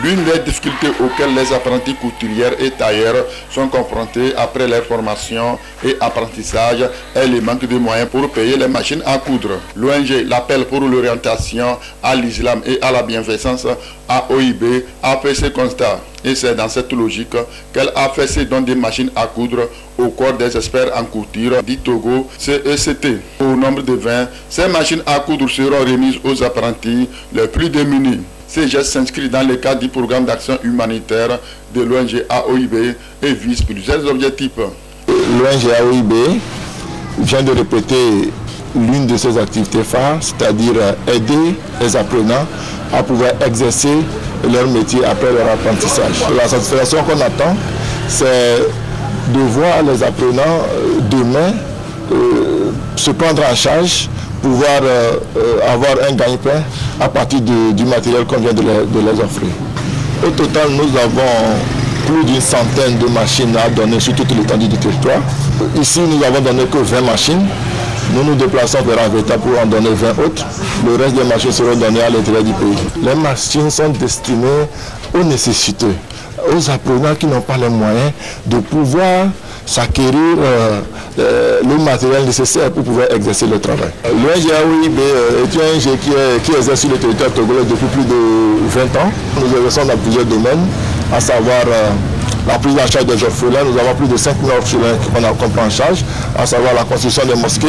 L'une des difficultés auxquelles les apprentis couturières et tailleurs sont confrontés après leur formation et apprentissage est le manque de moyens pour payer les machines à coudre. L'ONG L'Appel pour l'orientation à l'islam et à la bienfaisance à OIB a fait ce constat. Et c'est dans cette logique qu'elle a fait ses dons de machines à coudre au corps des experts en couture du Togo, CECT. Au nombre de 20, ces machines à coudre seront remises aux apprentis les plus démunis. Ces gestes s'inscrivent dans le cadre du programme d'action humanitaire de l'ONG AOIB et visent plusieurs objectifs. L'ONG AOIB vient de répéter l'une de ses activités phares, c'est-à-dire aider les apprenants à pouvoir exercer leur métier après leur apprentissage. La satisfaction qu'on attend, c'est de voir les apprenants demain se prendre en charge, pouvoir avoir un gagne-pain à partir du matériel qu'on vient de les offrir. Au total, nous avons plus d'une centaine de machines à donner sur toute l'étendue du territoire. Ici, nous n'avons donné que 20 machines. Nous nous déplaçons vers Anveta pour en donner 20 autres. Le reste des machines seront données à l'intérieur du pays. Les machines sont destinées aux nécessiteux, aux apprenants qui n'ont pas les moyens de pouvoir s'acquérir le matériel nécessaire pour pouvoir exercer le travail. L'ONG AOIB est une ONG qui exerce sur le territoire togolais depuis plus de 20 ans. Nous exerçons dans plusieurs domaines, à savoir la prise en charge des orphelins. Nous avons plus de 5 000 orphelins qu'on prend en charge, à savoir la construction des mosquées.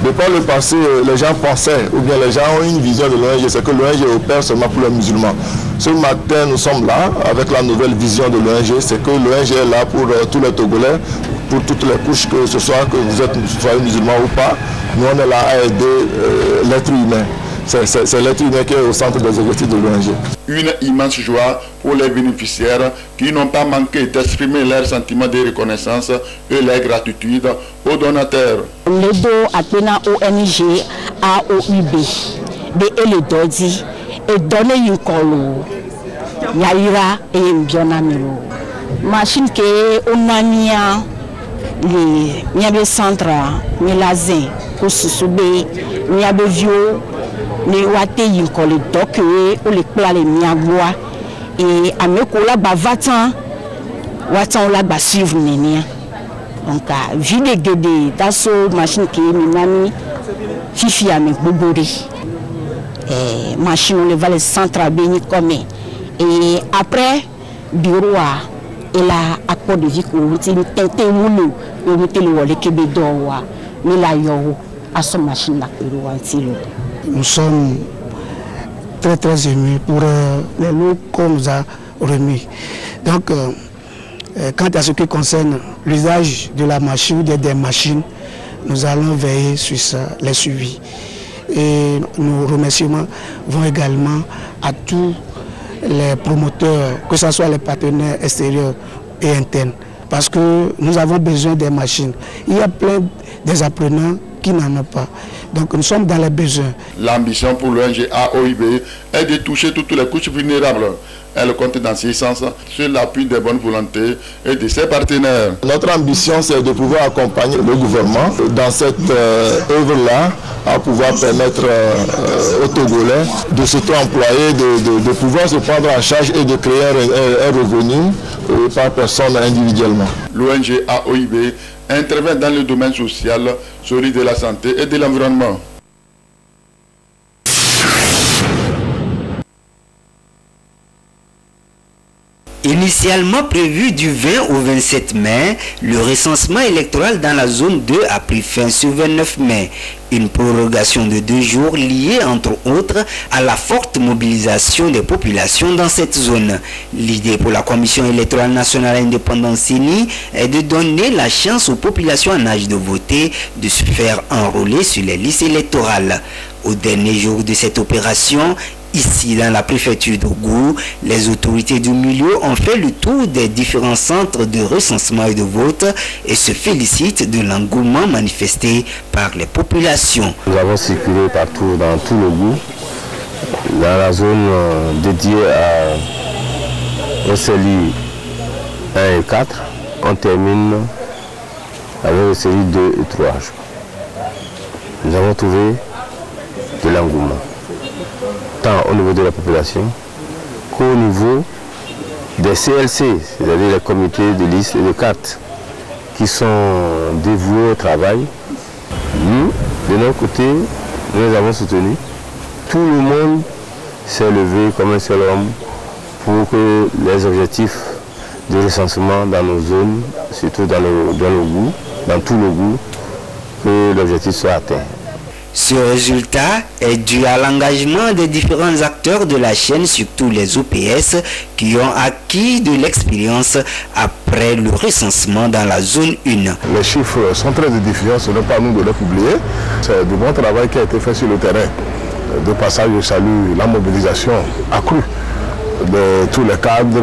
De par le passé, les gens pensaient, ou bien les gens ont une vision de l'ONG, c'est que l'ONG opère seulement pour les musulmans. Ce matin, nous sommes là avec la nouvelle vision de l'ONG, c'est que l'ONG est là pour tous les Togolais, pour toutes les couches, que ce soit que vous soyez musulman ou pas. Nous, on est là à aider l'être humain. C'est l'être humain qui est au centre des objectifs de l'ONG. Une immense joie pour les bénéficiaires qui n'ont pas manqué d'exprimer leur sentiment de reconnaissance et leur gratitude aux donateurs. Le do apena ONG AOIB de ele dodi et donner une colo yaira et mbionamelo machine que onania les nyabe centre milazin ko susube nyabe vio ni wate yin colo doke o le pla le nyagwa et ameko la bavatan watan la ba suivre nenia. Donc, vide gede daso machine qui est minami fifi avec bobori machine on le va le centre béni comme et après bureau et la accord de vie ko ti tente wulu o mete le wole kebe do wa mi la yo à son machine la bureau antilo. Nous sommes très émus pour les lots qu'on nous a remis. Donc quant à ce qui concerne l'usage de la machine ou des machines, nous allons veiller sur ça, les suivis. Et nos remerciements vont également à tous les promoteurs, que ce soit les partenaires extérieurs et internes, parce que nous avons besoin des machines. Il y a plein des apprenants qui n'en ont pas. Donc nous sommes dans les besoins. L'ambition pour l'ONG AOIB est de toucher toutes les couches vulnérables. Elle compte dans ce sens sur l'appui des bonnes volontés et de ses partenaires. Notre ambition, c'est de pouvoir accompagner le gouvernement dans cette œuvre-là, à pouvoir permettre aux Togolais de s'auto-employer, de pouvoir se prendre en charge et de créer un revenu par personne individuellement. L'ONG AOIB intervient dans le domaine social, celui de la santé et de l'environnement. Initialement prévu du 20 au 27 mai, le recensement électoral dans la zone 2 a pris fin ce 29 mai. Une prorogation de 2 jours liée entre autres à la forte mobilisation des populations dans cette zone. L'idée pour la Commission électorale nationale indépendante CENI est de donner la chance aux populations en âge de voter de se faire enrôler sur les listes électorales. Au dernier jour de cette opération, ici dans la préfecture d'Ogou, les autorités du milieu ont fait le tour des différents centres de recensement et de vote et se félicitent de l'engouement manifesté par les populations. Nous avons circulé partout dans tout l'Ogou, dans la zone dédiée à OCLI 1 et 4. On termine avec OCLI 2 et 3. Nous avons trouvé de l'engouement, tant au niveau de la population qu'au niveau des CLC, c'est-à-dire les comités de liste et de carte, qui sont dévoués au travail. Nous, de notre côté, nous les avons soutenus. Tout le monde s'est levé comme un seul homme pour que les objectifs de recensement dans nos zones, surtout dans le goût, dans tout le goût, que l'objectif soit atteint. Ce résultat est dû à l'engagement des différents acteurs de la chaîne, surtout les OPS, qui ont acquis de l'expérience après le recensement dans la zone 1. Les chiffres sont très édifiants, ce n'est pas à nous de les publier. C'est du bon travail qui a été fait sur le terrain. De passage, je salue la mobilisation accrue de tous les cadres,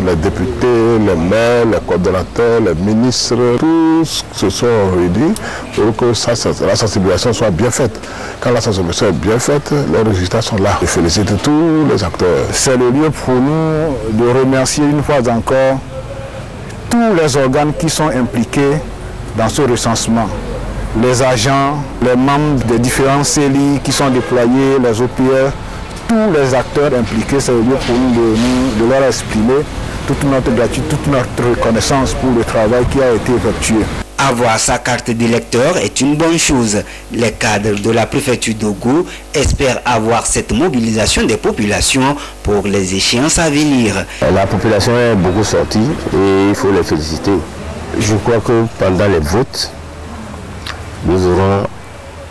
les députés, les maires, les coordonnateurs, les ministres. Tous se sont réunis pour que la sensibilisation soit bien faite. Quand la sensibilisation est bien faite, les résultats sont là. Je félicite tous les acteurs. C'est le lieu pour nous de remercier une fois encore tous les organes qui sont impliqués dans ce recensement. Les agents, les membres des différents CELI qui sont déployés, les OPR, tous les acteurs impliqués, c'est le lieu pour nous de leur exprimer toute notre gratitude, toute notre reconnaissance pour le travail qui a été effectué. Avoir sa carte d'électeur est une bonne chose. Les cadres de la préfecture d'Ogo espèrent avoir cette mobilisation des populations pour les échéances à venir. La population est beaucoup sortie et il faut les féliciter. Je crois que pendant les votes, nous aurons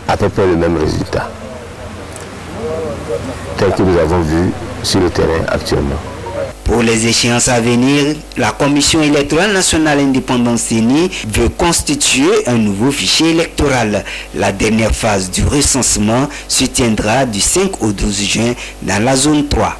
à peu près le même résultat, tel que nous avons vu sur le terrain actuellement. Pour les échéances à venir, la Commission électorale nationale indépendante CENI veut constituer un nouveau fichier électoral. La dernière phase du recensement se tiendra du 5 au 12 juin dans la zone 3.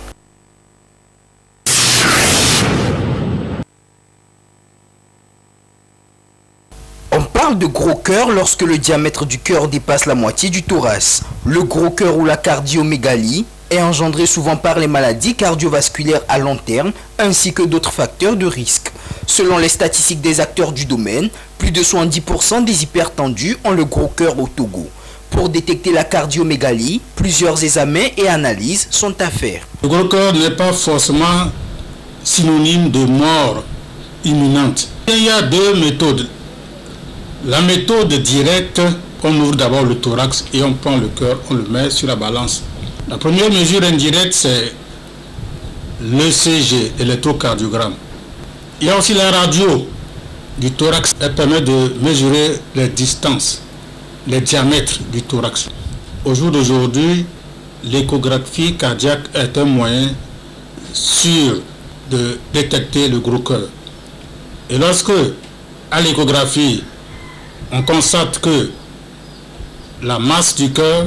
On parle de gros cœur lorsque le diamètre du cœur dépasse la moitié du thorax. Le gros cœur ou la cardiomégalie est engendré souvent par les maladies cardiovasculaires à long terme ainsi que d'autres facteurs de risque. Selon les statistiques des acteurs du domaine, plus de 70% des hypertendus ont le gros cœur au Togo. Pour détecter la cardiomégalie, plusieurs examens et analyses sont à faire. Le gros cœur n'est pas forcément synonyme de mort imminente. Il y a deux méthodes. La méthode directe, on ouvre d'abord le thorax et on prend le cœur, on le met sur la balance. La première mesure indirecte, c'est l'ECG, électrocardiogramme. Il y a aussi la radio du thorax. Elle permet de mesurer les distances, les diamètres du thorax. Au jour d'aujourd'hui, l'échographie cardiaque est un moyen sûr de détecter le gros cœur. Et lorsque, à l'échographie, on constate que la masse du cœur,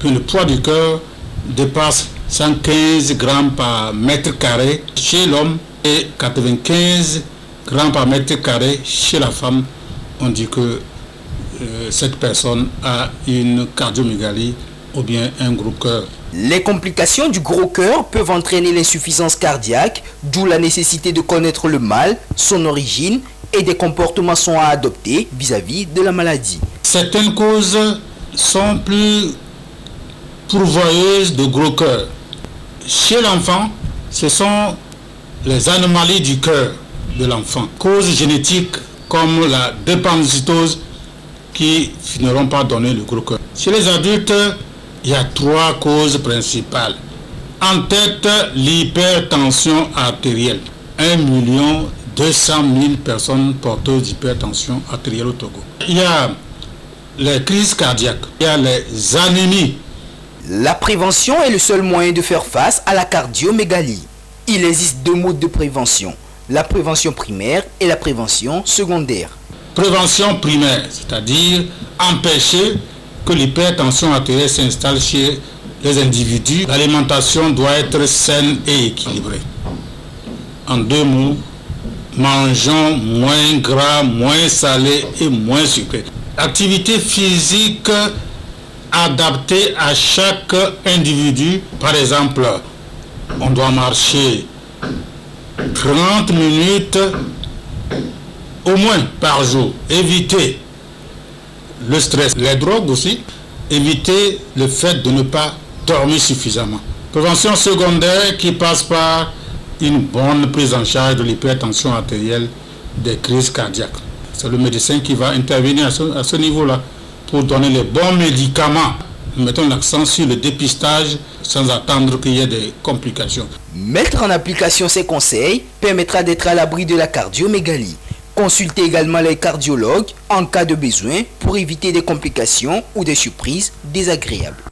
le poids du cœur dépasse 115 grammes par mètre carré chez l'homme et 95 grammes par mètre carré chez la femme, on dit que cette personne a une cardiomégalie ou bien un gros cœur. Les complications du gros cœur peuvent entraîner l'insuffisance cardiaque, d'où la nécessité de connaître le mal, son origine et des comportements sont à adopter vis-à-vis de la maladie. Certaines causes sont plus pourvoyeuses de gros cœur. Chez l'enfant, ce sont les anomalies du cœur de l'enfant. Causes génétiques comme la drépanocytose qui finiront par donner le gros cœur. Chez les adultes, il y a 3 causes principales. En tête, l'hypertension artérielle. 1 200 000 personnes porteuses d'hypertension artérielle au Togo. Il y a les crises cardiaques, il y a les anémies. La prévention est le seul moyen de faire face à la cardiomégalie. Il existe 2 modes de prévention, la prévention primaire et la prévention secondaire. Prévention primaire, c'est-à-dire empêcher que l'hypertension artérielle s'installe chez les individus. L'alimentation doit être saine et équilibrée. En 2 mots, mangeons moins gras, moins salé et moins sucré. Activité physique adaptée à chaque individu. Par exemple, on doit marcher 30 minutes au moins par jour. Éviter le stress, les drogues aussi. Éviter le fait de ne pas dormir suffisamment. Prévention secondaire qui passe par une bonne prise en charge de l'hypertension artérielle, des crises cardiaques. C'est le médecin qui va intervenir à ce niveau-là pour donner les bons médicaments. Nous mettons l'accent sur le dépistage sans attendre qu'il y ait des complications. Mettre en application ces conseils permettra d'être à l'abri de la cardiomégalie. Consultez également les cardiologues en cas de besoin pour éviter des complications ou des surprises désagréables.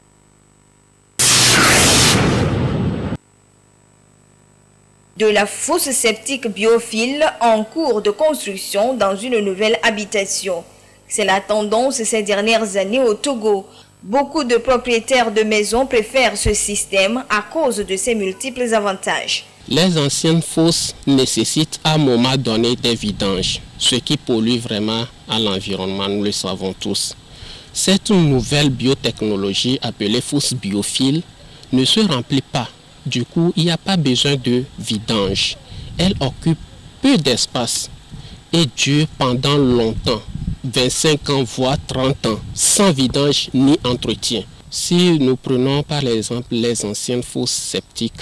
De la fosse septique biophile en cours de construction dans une nouvelle habitation. C'est la tendance ces dernières années au Togo. Beaucoup de propriétaires de maisons préfèrent ce système à cause de ses multiples avantages. Les anciennes fosses nécessitent à un moment donné des vidanges, ce qui pollue vraiment à l'environnement, nous le savons tous. Cette nouvelle biotechnologie appelée fosse biophile ne se remplit pas. Du coup, il n'y a pas besoin de vidange. Elle occupe peu d'espace et dure pendant longtemps, 25 ans voire 30 ans, sans vidange ni entretien. Si nous prenons par exemple les anciennes fosses septiques,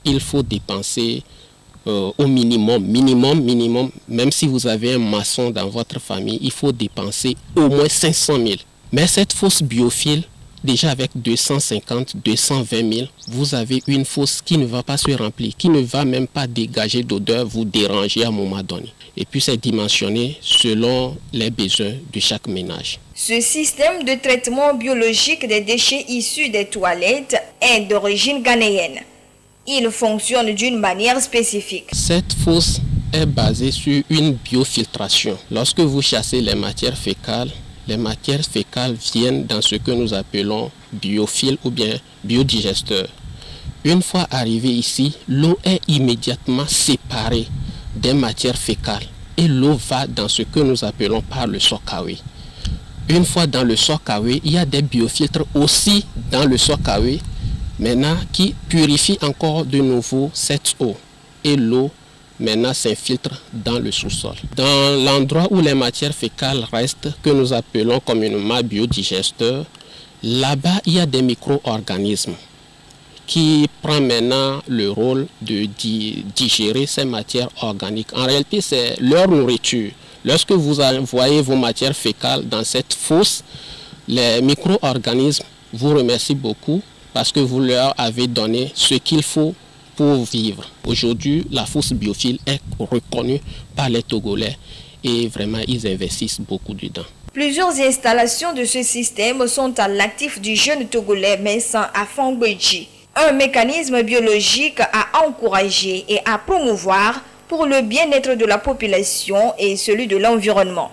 il faut dépenser au minimum, même si vous avez un maçon dans votre famille, il faut dépenser au moins 500 000. Mais cette fosse biophile, déjà avec 250, 220 000, vous avez une fosse qui ne va pas se remplir, qui ne va même pas dégager d'odeur, vous déranger à un moment donné. Et puis c'est dimensionné selon les besoins de chaque ménage. Ce système de traitement biologique des déchets issus des toilettes est d'origine ghanéenne. Il fonctionne d'une manière spécifique. Cette fosse est basée sur une biofiltration. Lorsque vous chassez les matières fécales viennent dans ce que nous appelons biofil ou bien biodigesteur. Une fois arrivé ici, l'eau est immédiatement séparée des matières fécales et l'eau va dans ce que nous appelons par le sokawe. Une fois dans le sokawe, il y a des biofiltres aussi dans le sokawe, maintenant qui purifient encore de nouveau cette eau. Et l'eau maintenant s'infiltre dans le sous-sol. Dans l'endroit où les matières fécales restent, que nous appelons communément biodigesteurs, là-bas il y a des micro-organismes qui prennent maintenant le rôle de digérer ces matières organiques. En réalité, c'est leur nourriture. Lorsque vous envoyez vos matières fécales dans cette fosse, les micro-organismes vous remercient beaucoup parce que vous leur avez donné ce qu'il faut pour vivre. Aujourd'hui, la fosse biophile est reconnue par les Togolais et vraiment ils investissent beaucoup dedans. Plusieurs installations de ce système sont à l'actif du jeune Togolais Vincent Afangbeji. Un mécanisme biologique à encourager et à promouvoir pour le bien-être de la population et celui de l'environnement.